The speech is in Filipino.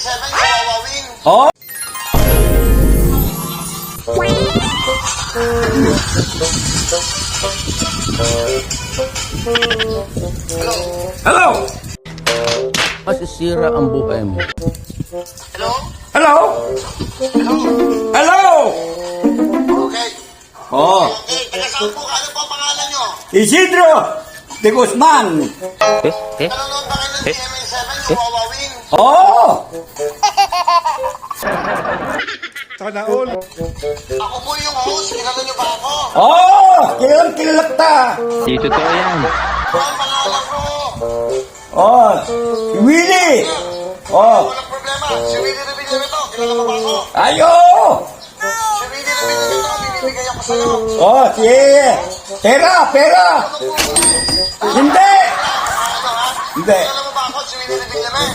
Wawawing. Oh! Hello! Masisira ang buhay mo. Hello? Hello! Hello! Okay. Oh! Okay, taga-saan po? Ano po ang pangalan nyo? Isidro de Guzman! Nanonood ba kayo ng GMA7, yung Wawawing? Oh! Ako po yung host, kilala nyo ba ako? Oh! Kilalang ta! Di totoo yan. Ano ang pangalan ko? Oh! Willie! Oh! Walang problema. Si Willie Revilla na to. Kilala mo ba ako? Ayo! Si Willie Revilla na to. Binibigay ako sa'yo. Oh, yeah! Pera! Pera! Hindi! Ano ha? Hindi! Kilala mo ba ako? Si Willie Revilla na.